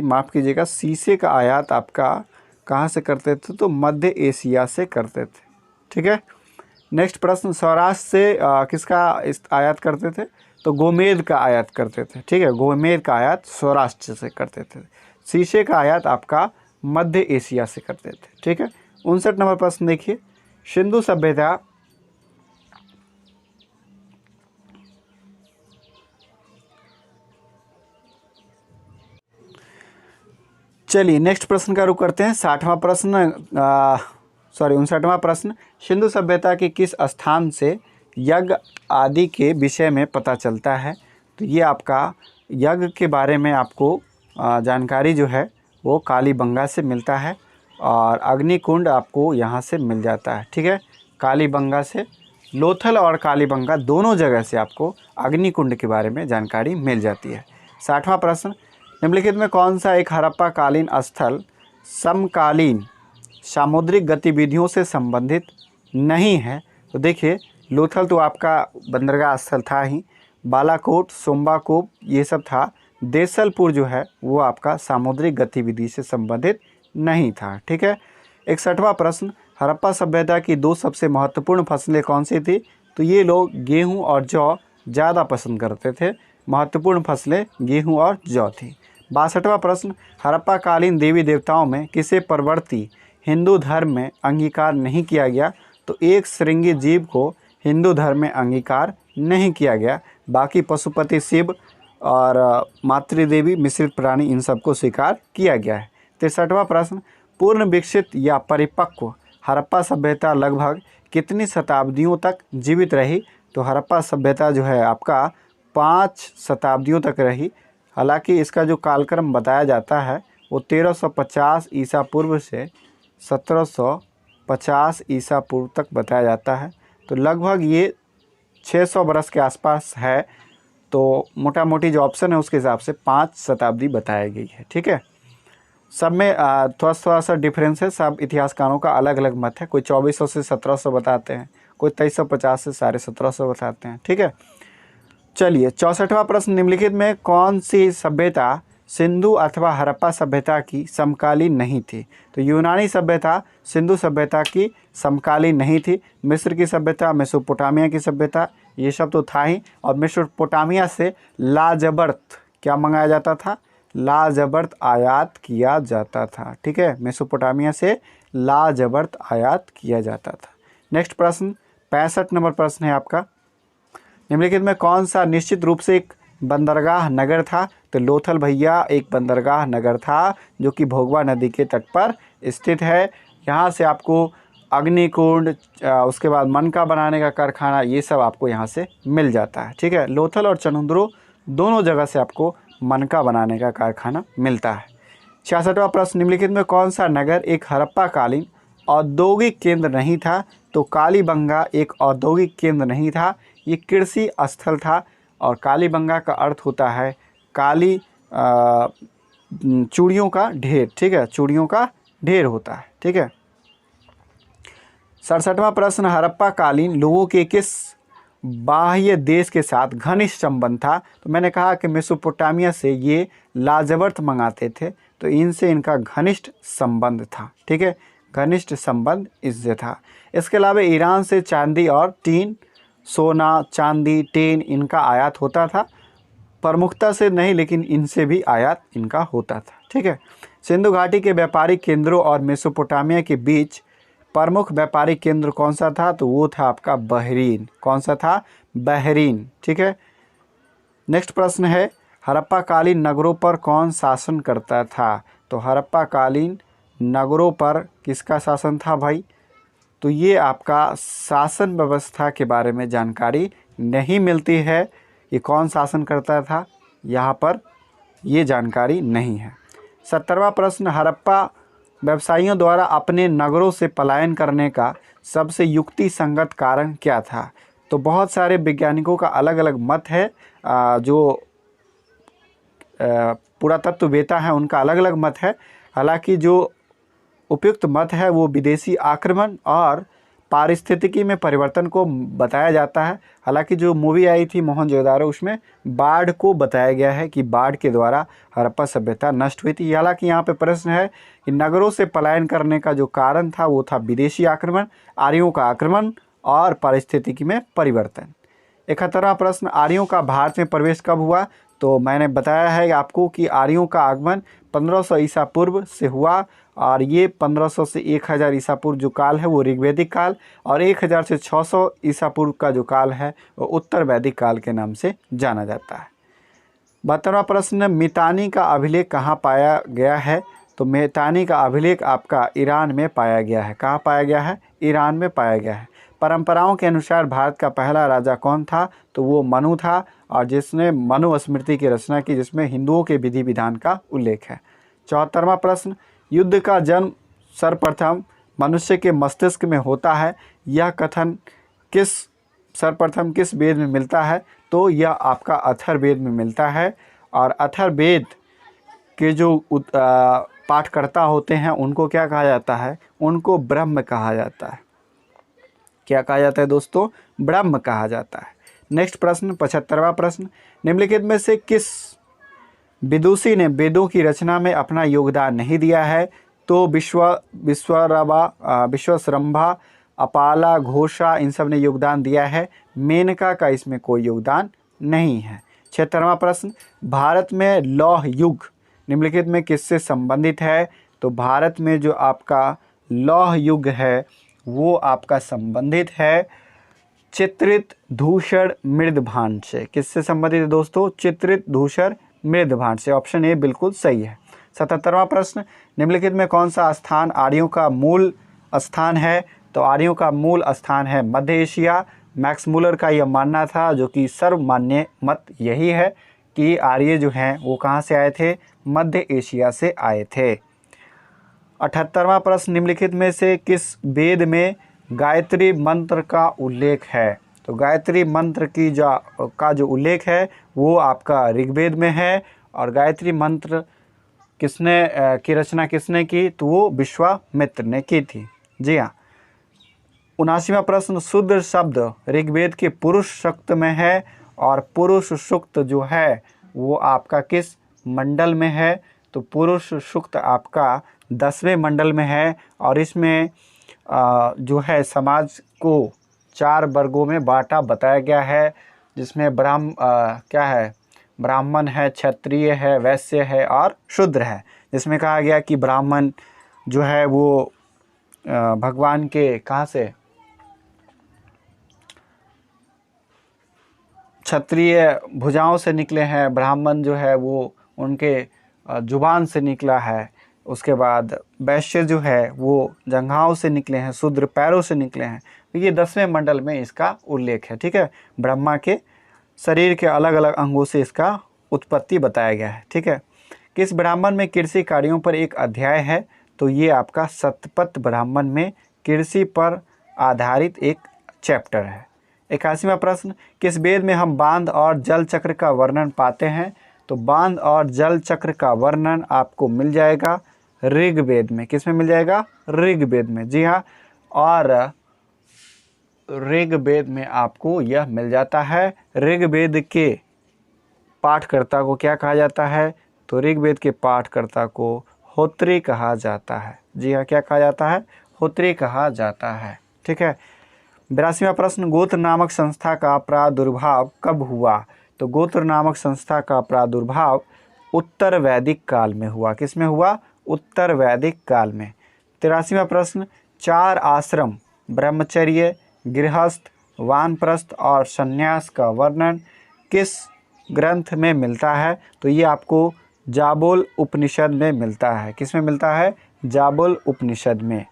माफ़ कीजिएगा, शीशे का आयात आपका कहाँ से करते थे? तो मध्य एशिया से करते थे। ठीक है। नेक्स्ट प्रश्न, सौराष्ट्र से किसका आयात करते थे? तो गोमेद का आयात करते थे। ठीक है, गोमेद का आयात सौराष्ट्र से करते थे। शीशे का आयात आपका मध्य एशिया से करते थे। ठीक है। 59 नंबर प्रश्न देखिए, सिंधु सभ्यता चलिए नेक्स्ट प्रश्न का रुख करते हैं। 60वां प्रश्न 59वां प्रश्न, सिंधु सभ्यता के किस स्थान से यज्ञ आदि के विषय में पता चलता है? तो ये आपका यज्ञ के बारे में आपको जानकारी जो है वो कालीबंगा से मिलता है और अग्निकुंड आपको यहाँ से मिल जाता है। ठीक है, कालीबंगा से, लोथल और कालीबंगा दोनों जगह से आपको अग्निकुंड के बारे में जानकारी मिल जाती है। 60वां प्रश्न, निम्नलिखित में कौन सा एक हड़प्पा कालीन स्थल समकालीन सामुद्रिक गतिविधियों से संबंधित नहीं है? तो देखिए, लोथल तो आपका बंदरगाह स्थल था ही, बालाकोट, सोमबाकोप ये सब था। देसलपुर जो है वो आपका सामुद्रिक गतिविधि से संबंधित नहीं था। ठीक है। 61वां प्रश्न, हड़प्पा सभ्यता की दो सबसे महत्वपूर्ण फसलें कौन सी थी? तो ये लोग गेहूँ और जौ ज़्यादा पसंद करते थे। महत्वपूर्ण फसलें गेहूँ और जौ थी। 62वां प्रश्न, हड़प्पा कालीन देवी देवताओं में किसे परवर्ती हिंदू धर्म में अंगीकार नहीं किया गया? तो एक श्रृंगी जीव को हिंदू धर्म में अंगीकार नहीं किया गया, बाकी पशुपति शिव और मातृदेवी मिश्रित प्राणी इन सबको स्वीकार किया गया है। 63वां प्रश्न, पूर्ण विकसित या परिपक्व हड़प्पा सभ्यता लगभग कितनी शताब्दियों तक जीवित रही? तो हड़प्पा सभ्यता जो है आपका 5 शताब्दियों तक रही। हालांकि इसका जो कालक्रम बताया जाता है वो 1350 ईसा पूर्व से 1750 ईसा पूर्व तक बताया जाता है। तो लगभग ये 600 बरस के आसपास है। तो मोटा मोटी जो ऑप्शन है उसके हिसाब से 5 शताब्दी बताई गई है। ठीक है, सब में थोड़ा सा डिफरेंस है। सब इतिहासकारों का अलग अलग मत है। कोई 2400 से 1700 बताते हैं, कोई 2350 से 1750 बताते हैं। ठीक है। चलिए 64वां प्रश्न, निम्नलिखित में कौन सी सभ्यता सिंधु अथवा हड़प्पा सभ्यता की समकालीन नहीं थी? तो यूनानी सभ्यता सिंधु सभ्यता की समकालीन नहीं थी। मिस्र की सभ्यता, मेसोपोटामिया की सभ्यता ये सब तो था ही। और मेसोपोटामिया से लाजबर्त क्या मंगाया जाता था? लाजबर्त आयात किया जाता था। ठीक है, मेसोपोटामिया से लाजबर्त आयात किया जाता था। नेक्स्ट प्रश्न 65 नंबर प्रश्न है आपका, निम्नलिखित में कौन सा निश्चित रूप से एक बंदरगाह नगर था? तो लोथल भैया एक बंदरगाह नगर था जो कि भोगवा नदी के तट पर स्थित है। यहाँ से आपको अग्निकुंड, उसके बाद मनका बनाने का कारखाना, ये सब आपको यहाँ से मिल जाता है। ठीक है, लोथल और चनुद्रो दोनों जगह से आपको मनका बनाने का कारखाना मिलता है। 66वां प्रश्न, निम्नलिखित में कौन सा नगर एक हड़प्पा कालीन औद्योगिक केंद्र नहीं था? तो कालीबंगा एक औद्योगिक केंद्र नहीं था, ये कृषि स्थल था। और कालीबंगा का अर्थ होता है काली चूड़ियों का ढेर। ठीक है, चूड़ियों का ढेर होता है। ठीक है। 67वां प्रश्न, हड़प्पा कालीन लोगों के किस बाह्य देश के साथ घनिष्ठ संबंध था? तो मैंने कहा कि मेसोपोटामिया से ये लाजवर्त मंगाते थे, तो इनसे इनका घनिष्ठ संबंध था। ठीक है, घनिष्ठ संबंध इससे था। इसके अलावा ईरान से चांदी और टीन, सोना, चांदी, टीन इनका आयात होता था। प्रमुखता से नहीं, लेकिन इनसे भी आयात इनका होता था। ठीक है। सिंधु घाटी के व्यापारिक केंद्रों और मेसोपोटामिया के बीच प्रमुख व्यापारिक केंद्र कौन सा था? तो वो था आपका बहरीन। कौन सा था? बहरीन। ठीक है। नेक्स्ट प्रश्न है, हड़प्पा कालीन नगरों पर कौन शासन करता था? तो हड़प्पा कालीन नगरों पर किसका शासन था भाई? तो ये आपका शासन व्यवस्था के बारे में जानकारी नहीं मिलती है, ये कौन शासन करता था, यहाँ पर ये जानकारी नहीं है। 70वां प्रश्न, हड़प्पा व्यवसायियों द्वारा अपने नगरों से पलायन करने का सबसे युक्तिसंगत कारण क्या था? तो बहुत सारे वैज्ञानिकों का अलग अलग मत है, जो पुरातत्ववेत्ता हैं उनका अलग अलग मत है। हालांकि जो उपयुक्त मत है वो विदेशी आक्रमण और पारिस्थितिकी में परिवर्तन को बताया जाता है। हालांकि जो मूवी आई थी मोहनजोदारो, उसमें बाढ़ को बताया गया है कि बाढ़ के द्वारा हड़प्पा सभ्यता नष्ट हुई थी। हालांकि यहाँ पे प्रश्न है कि नगरों से पलायन करने का जो कारण था वो था विदेशी आक्रमण, आर्यों का आक्रमण और पारिस्थितिकी में परिवर्तन। 71वां प्रश्न, आर्यों का भारत में प्रवेश कब हुआ? तो मैंने बताया है आपको कि आर्यों का आगमन 1500 ईसा पूर्व से हुआ, और ये 1500 से 1000 ईसा पूर्व जो काल है वो ऋग्वैदिक काल, और 1000 से 600 ईसा पूर्व का जो काल है वो उत्तर वैदिक काल के नाम से जाना जाता है। 72वां प्रश्न, मितानी का अभिलेख कहाँ पाया गया है? तो मितानी का अभिलेख आपका ईरान में पाया गया है। कहाँ पाया गया है? ईरान में पाया गया है। परंपराओं के अनुसार भारत का पहला राजा कौन था? तो वो मनु था, और जिसने मनुस्मृति की रचना की, जिसमें हिंदुओं के विधि विधान का उल्लेख है। 74वां प्रश्न, युद्ध का जन्म सर्वप्रथम मनुष्य के मस्तिष्क में होता है, यह कथन सर्वप्रथम किस वेद में मिलता है? तो यह आपका अथर्ववेद में मिलता है। और अथर्ववेद के जो पाठकर्ता होते हैं उनको क्या कहा जाता है? उनको ब्रह्म कहा जाता है। क्या कहा जाता है दोस्तों? ब्रह्म कहा जाता है। नेक्स्ट प्रश्न, 75वां प्रश्न, निम्नलिखित में से किस विदुषी ने वेदों की रचना में अपना योगदान नहीं दिया है? तो विश्वसरंभा, अपाला, घोषा, इन सब ने योगदान दिया है। मेनका का इसमें कोई योगदान नहीं है। 76वां प्रश्न, भारत में लौह युग निम्नलिखित में किससे संबंधित है? तो भारत में जो आपका लौह युग है वो आपका संबंधित है चित्रित धूसर मृदभांड से। किससे संबंधित है दोस्तों? चित्रित धूसर मृदभांड से। ऑप्शन ए बिल्कुल सही है। 77वां प्रश्न, निम्नलिखित में कौन सा स्थान आर्यों का मूल स्थान है? तो आर्यों का मूल स्थान है मध्य एशिया। मैक्स मूलर का यह मानना था, जो कि सर्वमान्य मत यही है कि आर्य जो हैं वो कहाँ से आए थे? मध्य एशिया से आए थे। 78वां प्रश्न, निम्नलिखित में से किस वेद में गायत्री मंत्र का उल्लेख है? तो गायत्री मंत्र का जो उल्लेख है वो आपका ऋग्वेद में है। और गायत्री मंत्र की रचना किसने की? तो वो विश्वामित्र ने की थी। जी हाँ। 79वां प्रश्न, शूद्र शब्द ऋग्वेद के पुरुष सूक्त में है, और पुरुष सूक्त जो है वो आपका किस मंडल में है? तो पुरुष सूक्त आपका 10वें मंडल में है। और इसमें जो है समाज को 4 वर्गों में बांटा बताया गया है, जिसमें ब्राह्मण है, क्षत्रिय है, वैश्य है और शूद्र है। जिसमें कहा गया कि ब्राह्मण जो है वो भगवान के क्षत्रिय भुजाओं से निकले हैं, ब्राह्मण जो है वो उनके जुबान से निकला है। उसके बाद वैश्य जो है वो जंघाओं से निकले हैं, शूद्र पैरों से निकले हैं। तो ये 10वें मंडल में इसका उल्लेख है। ठीक है, ब्रह्मा के शरीर के अलग अलग अंगों से इसका उत्पत्ति बताया गया है। ठीक है, किस ब्राह्मण में कृषि कार्यों पर एक अध्याय है? तो ये आपका शतपथ ब्राह्मण में कृषि पर आधारित एक चैप्टर है। 81वां प्रश्न, किस वेद में हम बांध और जल चक्र का वर्णन पाते हैं? तो बांध और जल चक्र का वर्णन आपको मिल जाएगा ऋग्वेद में। किस में मिल जाएगा? ऋग्वेद में। जी हाँ, और ऋग्वेद में आपको यह मिल जाता है। ऋग्वेद के पाठकर्ता को क्या कहा जाता है? तो ऋग्वेद के पाठकर्ता को होत्री कहा जाता है। जी हाँ, क्या कहा जाता है? होत्री कहा जाता है। ठीक है, 82वां प्रश्न, गोत्र नामक संस्था का प्रादुर्भाव कब हुआ? तो गोत्र नामक संस्था का प्रादुर्भाव उत्तर वैदिक काल में हुआ। किस में हुआ? उत्तर वैदिक काल में। 83वां प्रश्न, 4 आश्रम ब्रह्मचर्य, गृहस्थ, वानप्रस्थ और संन्यास का वर्णन किस ग्रंथ में मिलता है? तो ये आपको जाबोल उपनिषद में मिलता है। किस में मिलता है? जाबोल उपनिषद में।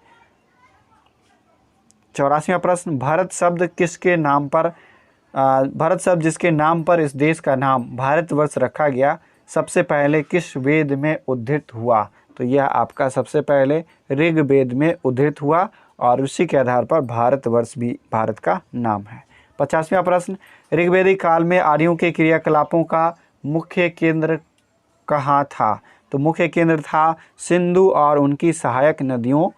84वां प्रश्न, भरत शब्द किसके नाम पर भरत शब्द जिसके नाम पर इस देश का नाम भारतवर्ष रखा गया, सबसे पहले किस वेद में उद्धृत हुआ? तो यह आपका सबसे पहले ऋग्वेद में उद्धृत हुआ और उसी के आधार पर भारतवर्ष भी भारत का नाम है। 50वां प्रश्न, ऋग्वेदिक काल में आर्यों के क्रियाकलापों का मुख्य केंद्र कहाँ था? तो मुख्य केंद्र था सिंधु और उनकी सहायक नदियों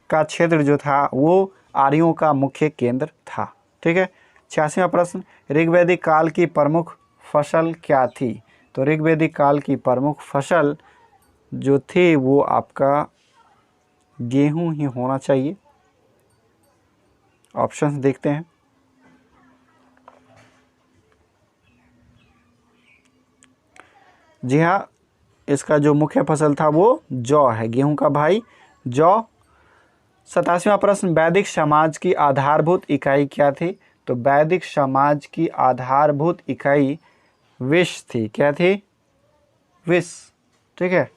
का क्षेत्र जो था वो आर्यों का मुख्य केंद्र था। ठीक है, 86वां प्रश्न, ऋग्वेदिक काल की प्रमुख फसल क्या थी? तो ऋग्वेदिक काल की प्रमुख फसल जो थी वो आपका गेहूं ही होना चाहिए। ऑप्शंस देखते हैं। जी हाँ, इसका जो मुख्य फसल था वो जौ है, गेहूं का भाई जौ। 87वां प्रश्न, वैदिक समाज की आधारभूत इकाई क्या थी? तो वैदिक समाज की आधारभूत इकाई विष थी। क्या थी? विष। ठीक है,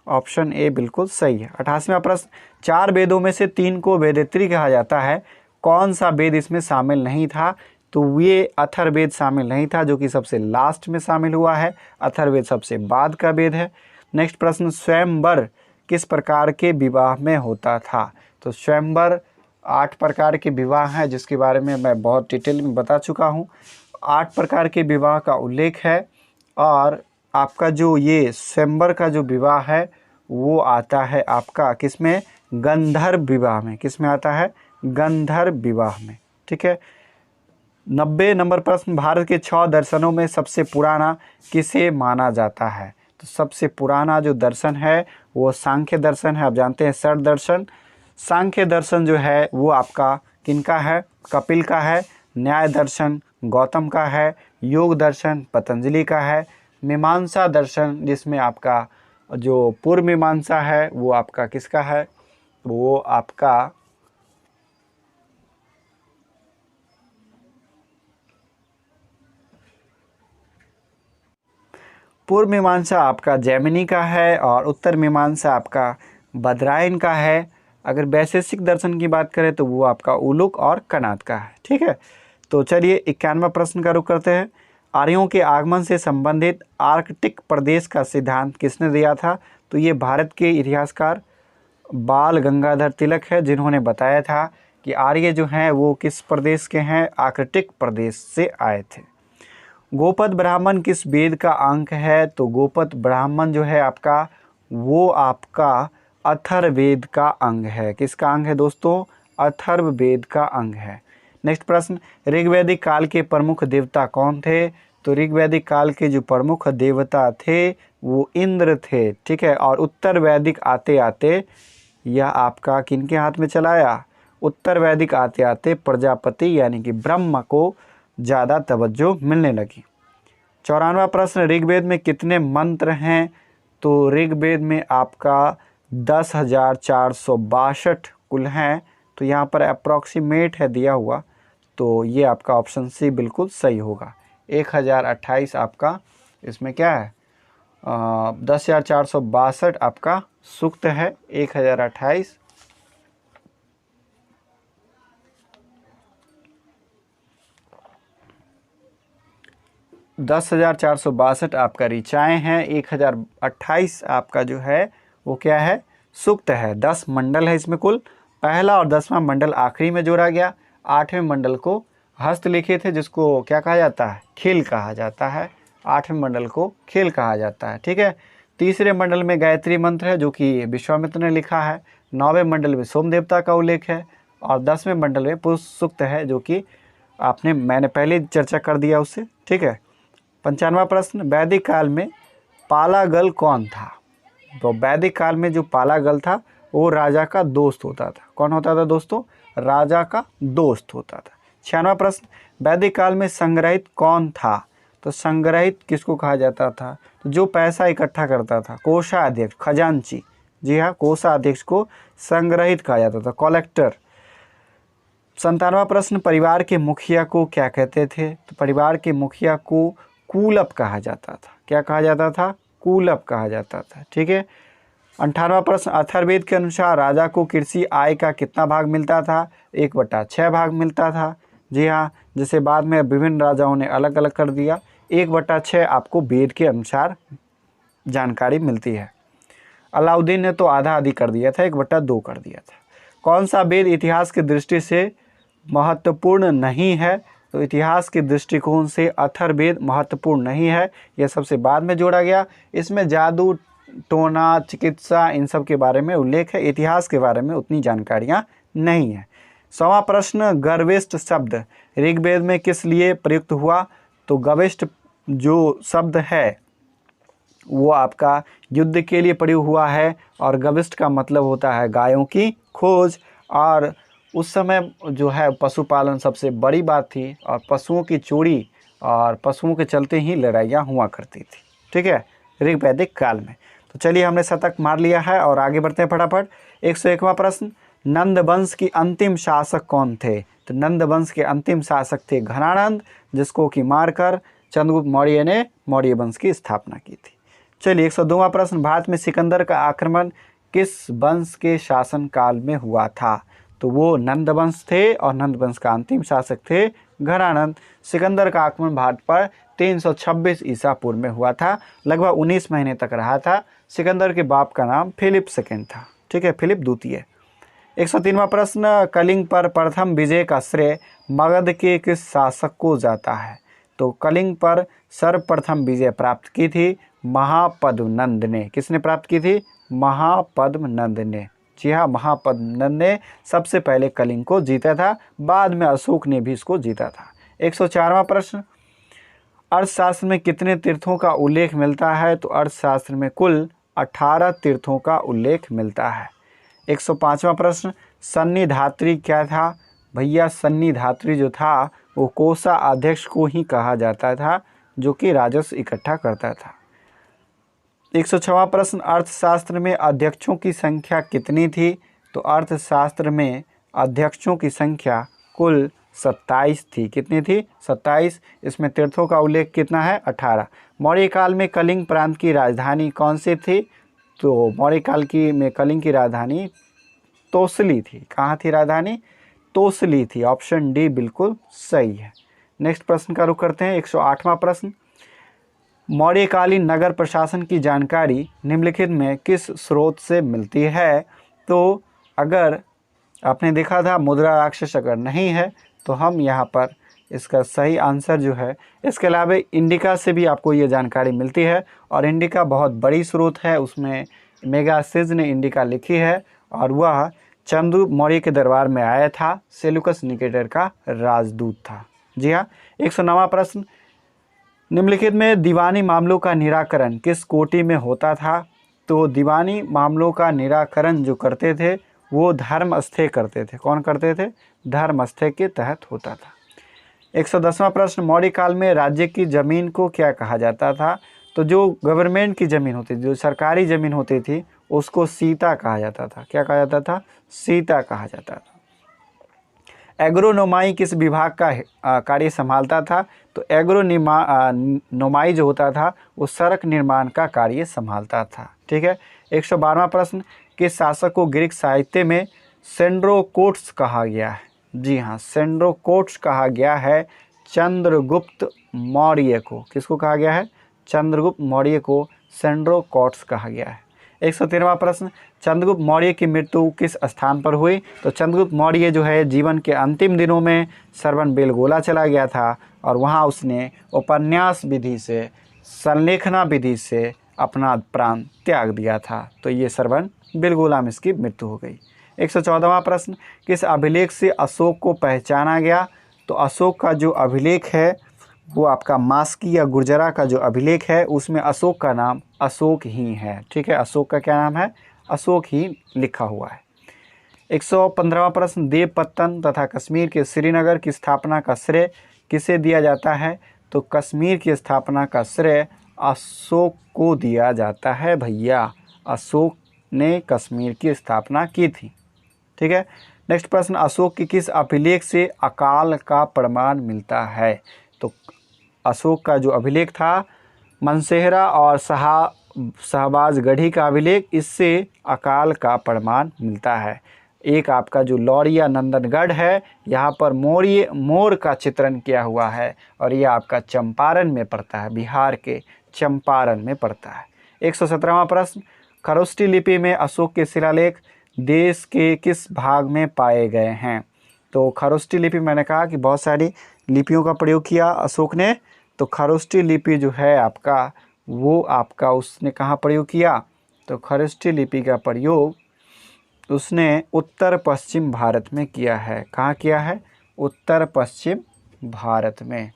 ऑप्शन ए बिल्कुल सही है। 88वां प्रश्न, 4 वेदों में से 3 को वेदेत्री कहा जाता है, कौन सा वेद इसमें शामिल नहीं था? तो ये अथर्ववेद शामिल नहीं था, जो कि सबसे लास्ट में शामिल हुआ है। अथर्ववेद सबसे बाद का वेद है। नेक्स्ट प्रश्न, स्वयंवर किस प्रकार के विवाह में होता था? तो स्वयंवर 8 प्रकार के विवाह हैं, जिसके बारे में मैं बहुत डिटेल में बता चुका हूँ। 8 प्रकार के विवाह का उल्लेख है और आपका जो ये स्वयंवर का जो विवाह है वो आता है आपका किस में? गंधर्व विवाह में। किस में आता है? गंधर्व विवाह में। ठीक है, 90 नंबर प्रश्न, भारत के 6 दर्शनों में सबसे पुराना किसे माना जाता है? तो सबसे पुराना जो दर्शन है वो सांख्य दर्शन है। आप जानते हैं षड दर्शन। सांख्य दर्शन जो है वो आपका किनका है? कपिल का है। न्याय दर्शन गौतम का है। योग दर्शन पतंजलि का है। मीमांसा दर्शन जिसमें आपका जो पूर्व मीमांसा है वो आपका किसका है? वो आपका पूर्व मीमांसा आपका जैमिनी का है और उत्तर मीमांसा आपका बदरायन का है। अगर वैशेषिक दर्शन की बात करें तो वो आपका उलुक और कनाद का है। ठीक है, तो चलिए 91वां प्रश्न का रुख करते हैं। आर्यों के आगमन से संबंधित आर्कटिक प्रदेश का सिद्धांत किसने दिया था? तो ये भारत के इतिहासकार बाल गंगाधर तिलक है, जिन्होंने बताया था कि आर्य जो हैं वो किस प्रदेश के हैं? आर्कटिक प्रदेश से आए थे। गोपद ब्राह्मण किस वेद का अंग है? तो गोपद ब्राह्मण जो है आपका वो आपका अथर्ववेद का अंग है। किसका अंग है दोस्तों? अथर्ववेद का अंग है। नेक्स्ट प्रश्न, ऋग्वैदिक काल के प्रमुख देवता कौन थे? तो ऋग्वैदिक काल के जो प्रमुख देवता थे वो इंद्र थे। ठीक है, और उत्तर वैदिक आते आते यह आपका किनके हाथ में चला आया? उत्तर वैदिक आते आते प्रजापति यानी कि ब्रह्मा को ज़्यादा तवज्जो मिलने लगी। 94वां प्रश्न, ऋग्वेद में कितने मंत्र हैं? तो ऋग्वेद में आपका 10,462 कुल हैं। तो यहाँ पर अप्रॉक्सीमेट है दिया हुआ, तो ये आपका ऑप्शन सी बिल्कुल सही होगा। 1028 आपका इसमें क्या है, 10,462 आपका सूक्त है। 1028 10,462 आपका ऋचाएँ हैं। 1028 आपका जो है वो क्या है, सूक्त है। 10 मंडल है इसमें कुल। पहला और 10वां मंडल आखिरी में जोड़ा गया। 8वें मंडल को हस्तलिखित है, जिसको क्या कहा जाता है, खेल कहा जाता है। 8वें मंडल को खेल कहा जाता है, ठीक है। तीसरे मंडल में गायत्री मंत्र है, जो कि विश्वामित्र ने लिखा है। 9वें मंडल में सोम देवता का उल्लेख है। और 10वें मंडल में पुरुष सूक्त है, जो कि मैंने पहले चर्चा कर दिया उससे, ठीक है। 95वां प्रश्न, वैदिक काल में पालागल कौन था? तो वैदिक काल में जो पालागल था वो राजा का दोस्त होता था। कौन होता था दोस्तों? राजा का दोस्त होता था। 96वां प्रश्न, वैदिक काल में संग्रहित कौन था? तो संग्रहित किसको कहा जाता था? तो जो पैसा इकट्ठा करता था, कोषाध्यक्ष, खजांची। जी हाँ, कोषाध्यक्ष को संग्रहित कहा जाता था, कलेक्टर। 97वां प्रश्न, परिवार के मुखिया को क्या कहते थे? तो परिवार के मुखिया को कूलप कहा जाता था। क्या कहा जाता था? कूलप कहा जाता था, ठीक है। 98वां प्रश्न, अथर्ववेद के अनुसार राजा को कृषि आय का कितना भाग मिलता था? 1/6 भाग मिलता था। जी हाँ, जिसे बाद में विभिन्न राजाओं ने अलग अलग कर दिया। 1/6 आपको वेद के अनुसार जानकारी मिलती है। अलाउद्दीन ने तो आधा आधी कर दिया था, 1/2 कर दिया था। कौन सा वेद इतिहास की दृष्टि से महत्वपूर्ण नहीं है? तो इतिहास के दृष्टिकोण से अथर्ववेद महत्वपूर्ण नहीं है, यह सबसे बाद में जोड़ा गया। इसमें जादू टोना चिकित्सा इन सब के बारे में उल्लेख है, इतिहास के बारे में उतनी जानकारियाँ नहीं है। 100वां प्रश्न, गर्विष्ठ शब्द ऋग्वेद में किस लिए प्रयुक्त हुआ? तो गविष्ठ जो शब्द है वो आपका युद्ध के लिए प्रयोग हुआ है। और गविष्ठ का मतलब होता है गायों की खोज। और उस समय जो है पशुपालन सबसे बड़ी बात थी, और पशुओं की चोरी और पशुओं के चलते ही लड़ाइयाँ हुआ करती थी, ठीक है, ऋग्वैदिक काल में। तो चलिए, हमने शतक मार लिया है और आगे बढ़ते हैं फटाफट। 101वां प्रश्न, नंद वंश की अंतिम शासक कौन थे? तो नंद वंश के अंतिम शासक थे घनानंद, जिसको कि मारकर चंद्रगुप्त मौर्य ने मौर्य वंश की स्थापना की थी। चलिए, 102वां प्रश्न, भारत में सिकंदर का आक्रमण किस वंश के शासन काल में हुआ था? तो वो नंद वंश थे, और नंद वंश का अंतिम शासक थे घनानंद। सिकंदर का आक्रमण भारत पर 326 ईसा पूर्व में हुआ था। लगभग 19 महीने तक रहा था। सिकंदर के बाप का नाम फिलिप सेकेंड था, ठीक है, फिलिप द्वितीय। 103वां प्रश्न, कलिंग पर प्रथम विजय का श्रेय मगध के किस शासक को जाता है? तो कलिंग पर सर्वप्रथम विजय प्राप्त की थी महापद्मनंद ने। किसने प्राप्त की थी? महापद्मनंद ने। जी हाँ, महापद्मनंद ने सबसे पहले कलिंग को जीता था, बाद में अशोक ने भी इसको जीता था। 104वां प्रश्न, अर्थशास्त्र में कितने तीर्थों का उल्लेख मिलता है? तो अर्थशास्त्र में कुल 18 तीर्थों का उल्लेख मिलता है। 105वां प्रश्न, सन्निधात्री क्या था? भैया, सन्निधात्री जो था वो कोषाध्यक्ष को ही कहा जाता था, जो कि राजस्व इकट्ठा करता था। 106वां प्रश्न, अर्थशास्त्र में अध्यक्षों की संख्या कितनी थी? तो अर्थशास्त्र में अध्यक्षों की संख्या कुल 27 थी। कितनी थी? 27। इसमें तीर्थों का उल्लेख कितना है? 18। मौर्य काल में कलिंग प्रांत की राजधानी कौन सी थी? तो मौर्य काल में कलिंग की राजधानी तोसली थी। कहाँ थी राजधानी? तोसली थी। ऑप्शन डी बिल्कुल सही है। नेक्स्ट प्रश्न का रुख करते हैं। 108वां प्रश्न, मौर्यकालीन नगर प्रशासन की जानकारी निम्नलिखित में किस स्रोत से मिलती है? तो अगर आपने देखा था मुद्रा राक्षस अगर नहीं है तो हम यहाँ पर इसका सही आंसर जो है, इसके अलावा इंडिका से भी आपको ये जानकारी मिलती है, और इंडिका बहुत बड़ी स्रोत है। उसमें मेगासिज ने इंडिका लिखी है, और वह चंद्रगुप्त मौर्य के दरबार में आया था, सेल्यूकस निकेटर का राजदूत था। जी हाँ। 109वां प्रश्न, निम्नलिखित में दीवानी मामलों का निराकरण किस कोटि में होता था? तो दीवानी मामलों का निराकरण जो करते थे वो धर्मस्थय करते थे। कौन करते थे? धर्मस्थय के तहत होता था। 110वां प्रश्न, मौर्य काल में राज्य की ज़मीन को क्या कहा जाता था? तो जो गवर्नमेंट की ज़मीन होती थी, जो सरकारी ज़मीन होती थी, उसको सीता कहा जाता था। क्या कहा जाता था? सीता कहा जाता था। एग्रोनोमाई किस विभाग का कार्य संभालता था? तो एग्रोनोमाई जो होता था वो सड़क निर्माण का कार्य संभालता था। ठीक है। 112वां प्रश्न, किस शासक को ग्रीक साहित्य में सेंड्रोकोट्स कहा गया है? जी हाँ, सेंड्रोकोट्स कहा गया है चंद्रगुप्त मौर्य को। किसको कहा गया है? चंद्रगुप्त मौर्य को सेंड्रोकोट्स कहा गया है। 113वां प्रश्न, चंद्रगुप्त मौर्य की मृत्यु किस स्थान पर हुई? तो चंद्रगुप्त मौर्य जो है जीवन के अंतिम दिनों में श्रवणबेलगोला चला गया था और वहाँ उसने उपन्यास विधि से, संलेखना विधि से अपना प्राण त्याग दिया था। तो ये श्रवणबेलगोला में इसकी मृत्यु हो गई। 114वां प्रश्न, किस अभिलेख से अशोक को पहचाना गया? तो अशोक का जो अभिलेख है वो आपका मास्की या गुर्जरा का जो अभिलेख है उसमें अशोक का नाम अशोक ही है। ठीक है, अशोक का क्या नाम है? अशोक ही लिखा हुआ है। 115वां प्रश्न, देवपत्तन तथा कश्मीर के श्रीनगर की स्थापना का श्रेय किसे दिया जाता है? तो कश्मीर की स्थापना का श्रेय अशोक को दिया जाता है भैया। अशोक ने कश्मीर की स्थापना की थी। ठीक है। नेक्स्ट प्रश्न, अशोक की किस अभिलेख से अकाल का प्रमाण मिलता है? तो अशोक का जो अभिलेख था मनसेहरा और शहबाजगढ़ी का अभिलेख, इससे अकाल का प्रमाण मिलता है। एक आपका जो लौरिया नंदनगढ़ है यहाँ पर मोर का चित्रण किया हुआ है और यह आपका चंपारण में पड़ता है, बिहार के चंपारण में पड़ता है। 117वां प्रश्न, खरोष्ठी लिपि में अशोक के शिलालेख देश के किस भाग में पाए गए हैं? तो खरोष्ठी लिपि, मैंने कहा कि बहुत सारी लिपियों का प्रयोग किया अशोक ने, तो खरोष्ठी लिपि जो है आपका वो आपका उसने कहाँ प्रयोग किया? तो खरोष्ठी लिपि का प्रयोग उसने उत्तर पश्चिम भारत में किया है। कहाँ किया है? उत्तर पश्चिम भारत में।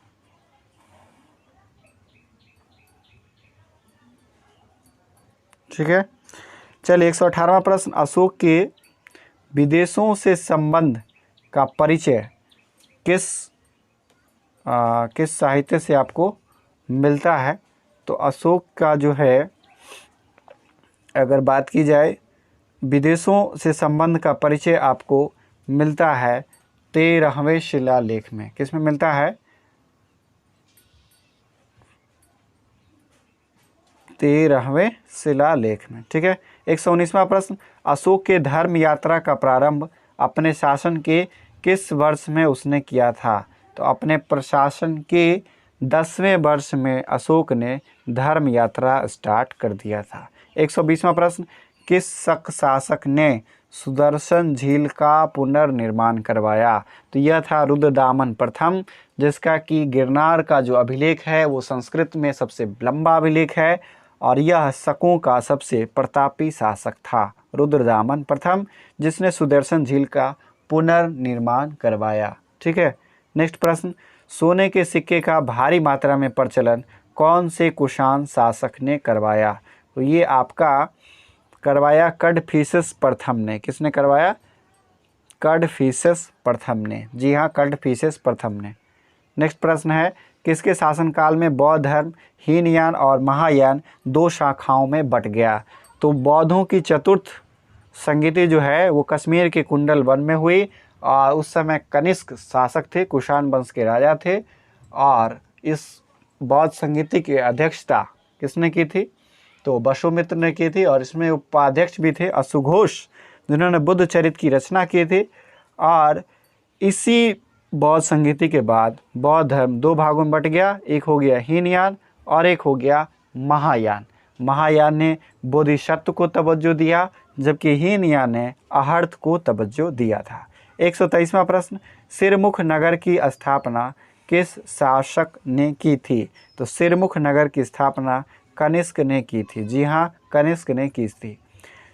ठीक है। चलिए 118वां प्रश्न, अशोक के विदेशों से संबंध का परिचय किस साहित्य से आपको मिलता है? तो अशोक का जो है अगर बात की जाए विदेशों से संबंध का परिचय आपको मिलता है 13वें शिलालेख में। किस में मिलता है? 13वें शिलालेख में। ठीक है। 119वां प्रश्न, अशोक के धर्म यात्रा का प्रारंभ अपने शासन के किस वर्ष में उसने किया था? तो अपने प्रशासन के 10वें वर्ष में अशोक ने धर्म यात्रा स्टार्ट कर दिया था। 120वां प्रश्न, किस शासक ने सुदर्शन झील का पुनर्निर्माण करवाया? तो यह था रुद्रदामन प्रथम, जिसका कि गिरनार का जो अभिलेख है वो संस्कृत में सबसे लंबा अभिलेख है और यह शकों का सबसे प्रतापी शासक था, रुद्रदामन प्रथम, जिसने सुदर्शन झील का पुनर्निर्माण करवाया। ठीक है। नेक्स्ट प्रश्न, सोने के सिक्के का भारी मात्रा में प्रचलन कौन से कुषाण शासक ने करवाया? तो ये आपका करवाया कड़फिसेस प्रथम ने। किसने करवाया? कड़फिसेस प्रथम ने। जी हाँ, कड़फिसेस प्रथम ने। नेक्स्ट प्रश्न है, किसके शासनकाल में बौद्ध धर्म हीनयान और महायान दो शाखाओं में बट गया? तो बौद्धों की चतुर्थ संगीति जो है वो कश्मीर के कुंडल वन में हुई और उस समय कनिष्क शासक थे, कुषाण वंश के राजा थे और इस बौद्ध संगीति की अध्यक्षता किसने की थी? तो वसुमित्र ने की थी और इसमें उपाध्यक्ष भी थे अशुघोष, जिन्होंने बुद्ध चरित्र की रचना की थी। और इसी बौद्ध संगीति के बाद बौद्ध धर्म दो भागों में बट गया, एक हो गया हीनयान और एक हो गया महायान। महायान ने बोधिसत्व को तवज्जो दिया जबकि हीनयान ने अहर्त को तवज्जो दिया था। 123वां प्रश्न, सिरमुख नगर की स्थापना किस शासक ने की थी? तो सिरमुख नगर की स्थापना कनिष्क ने की थी। जी हाँ, कनिष्क ने की थी।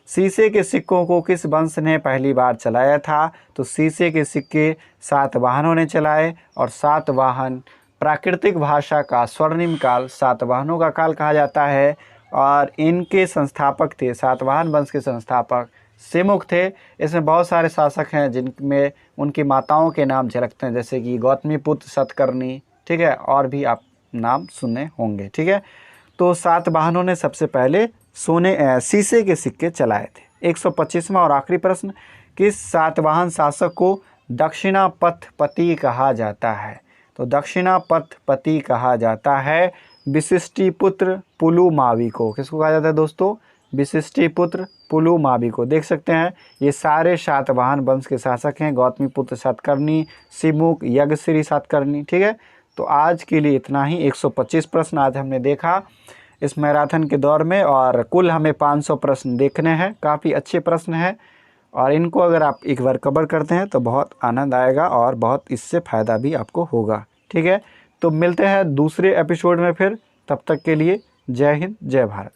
शीशे के सिक्कों को किस वंश ने पहली बार चलाया था? तो शीशे के सिक्के सातवाहनों ने चलाए और सातवाहन प्राकृतिक भाषा का स्वर्णिम काल सातवाहनों का काल कहा जाता है और इनके संस्थापक थे, सातवाहन वंश के संस्थापक सिमुख थे। इसमें बहुत सारे शासक हैं जिनमें उनकी माताओं के नाम झलकते हैं, जैसे कि गौतमीपुत्र सतकर्णी। ठीक है, और भी आप नाम सुने होंगे। ठीक है, तो सातवाहनों ने सबसे पहले शीशे के सिक्के चलाए थे। 125वां और आखिरी प्रश्न, किस सातवाहन शासक को दक्षिणापथपति कहा जाता है? तो दक्षिणापथपति कहा जाता है वशिष्टिपुत्र पुलुमावी को। किसको कहा जाता है दोस्तों? वशिष्टिपुत्र पुलुमावी को। देख सकते हैं ये सारे सातवाहन वंश के शासक हैं। गौतमीपुत्र सातकर्णी, सिमुक, यज्ञश्री सातकर्णी। ठीक है, तो आज के लिए इतना ही। 125 प्रश्न आज हमने देखा इस मैराथन के दौर में, और कुल हमें 500 प्रश्न देखने हैं। काफ़ी अच्छे प्रश्न हैं, और इनको अगर आप एक बार कवर करते हैं तो बहुत आनंद आएगा और बहुत इससे फ़ायदा भी आपको होगा। ठीक है, तो मिलते हैं दूसरे एपिसोड में फिर। तब तक के लिए जय हिंद, जय भारत।